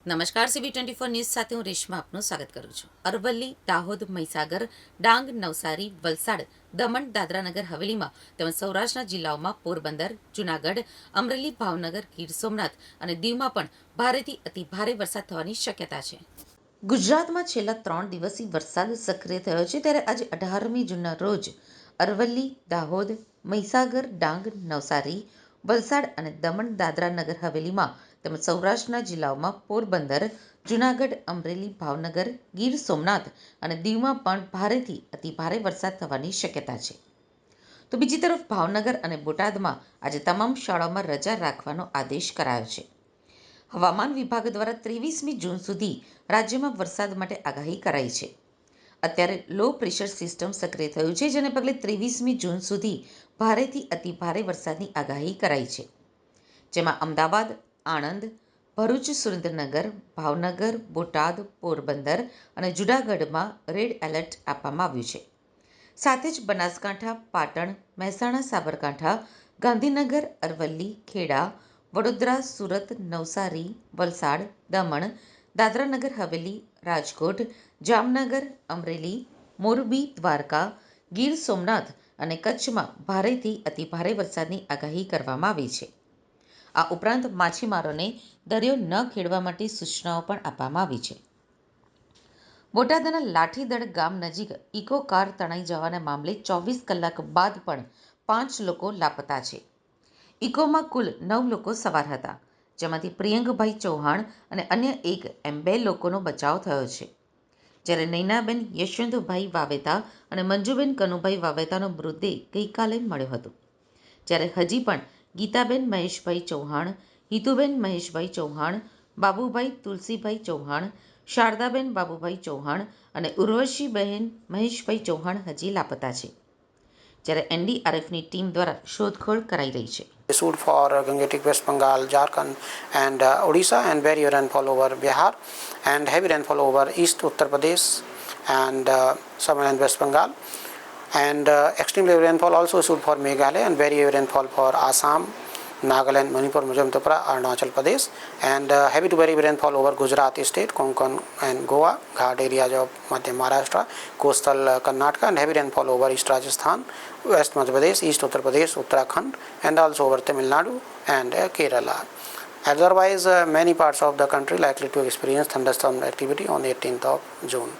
નમસ્કાર, CB24 news સાથે હું રેશમા આપનું સ્વાગત કરું છું. અરવલ્લી, દાહોદ, મહીસાગર, ડાંગ, નવસારી, વલસાડ, દમણ, દાદરાનગર હવેલીમાં તેમજ સૌરાષ્ટ્રના જિલ્લાઓમાં પોરબંદર, જૂનાગઢ, અમરેલી, ભાવનગર, ગીર સોમનાથ અને દીવમાં પણ ભારેથી અતિ ભારે વરસાદ થવાની શક્યતા છે. ગુજરાતમાં છેલ્લા 3 દિવસથી વરસાદ સક્રિય થયો છે, ત્યારે આજે 18મી જૂનના રોજ અરવલ્લી, દાહોદ, મહીસાગર, ડાંગ, નવસારી, વલસાડ અને દમણ, દાદરા નગર હવેલીમાં તેમજ સૌરાષ્ટ્રના જિલ્લાઓમાં પોરબંદર, જૂનાગઢ, અમરેલી, ભાવનગર, ગીર સોમનાથ અને દીવમાં પણ ભારેથી અતિભારે વરસાદ થવાની શક્યતા છે. તો બીજી તરફ ભાવનગર અને બોટાદમાં આજે તમામ શાળાઓમાં રજા રાખવાનો આદેશ કરાયો છે. હવામાન વિભાગ દ્વારા 23મી જૂન સુધી રાજ્યમાં વરસાદ માટે આગાહી કરાઈ છે. અત્યારે લો પ્રેશર સિસ્ટમ સક્રિય થયું છે, જેને પગલે 23મી જૂન સુધી ભારેથી અતિભારે વરસાદની આગાહી કરાઈ છે. જેમાં અમદાવાદ, આણંદ, ભરૂચ, સુરેન્દ્રનગર, ભાવનગર, બોટાદ, પોરબંદર અને જૂનાગઢમાં રેડ એલર્ટ આપવામાં આવ્યું છે. સાથે જ બનાસકાંઠા, પાટણ, મહેસાણા, સાબરકાંઠા, ગાંધીનગર, અરવલ્લી, ખેડા, વડોદરા, સુરત, નવસારી, વલસાડ, દમણ, દાદરાનગર હવેલી, રાજકોટ, જામનગર, અમરેલી, મોરબી, દ્વારકા, ગીર સોમનાથ અને કચ્છમાં ભારેથી અતિભારે વરસાદની આગાહી કરવામાં આવી છે. આ ઉપરાંત માછીમારોને દરિયો ન ખેડવા માટે સૂચનાઓ પણ આપવામાં આવી છે. બોટાદના લાઠીદળ ગામ નજીક ઇકો કાર તણાઈ જવાના મામલે 24 કલાક બાદ પણ 5 લોકો લાપતા છે. ઇકોમાં કુલ 9 લોકો સવાર હતા, જેમાંથી પ્રિયંકભાઈ ચૌહાણ અને અન્ય એક એમ 2 લોકોનો બચાવ થયો છે. જ્યારે નૈનાબેન યશવંતભાઈ વાવેતા અને મંજુબેન કનુભાઈ વાવેતાનો મૃતદેહ ગઈકાલે મળ્યો હતો. જ્યારે હજી પણ ગીતાબેન મહેશભાઈ ચૌહાણ, હિતુબેન મહેશભાઈ ચૌહાણ, બાબુભાઈ તુલસીભાઈ ચૌહાણ, શારદાબેન બાબુભાઈ ચૌહાણ અને ઉર્વશીબહેન મહેશભાઈ ચૌહાણ હજી લાપતા છે. જ્યારે NDRFની ટીમ દ્વારા શોધખોળ કરાઈ રહી છે. Issued for Gangetic, West Bengal, Jharkhand and Odisha, and very rainfall over Bihar and heavy rainfall over East Uttar Pradesh and Southern and West Bengal, and extreme heavy rainfall also issued for Meghalaya and very heavy rainfall for Assam, Nagaland, Manipur, Mizoram, Tripura, Arunachal Pradesh, and heavy to very heavy rainfall over Gujarat state, Konkan and Goa, Ghat areas of Madhya Maharashtra, coastal Karnataka, and heavy rainfall over East Rajasthan, West Madhya Pradesh, East Uttar Pradesh, Uttarakhand, and also over Tamil Nadu and Kerala. Otherwise, many parts of the country likely to experience thunderstorm activity on the 18th of June.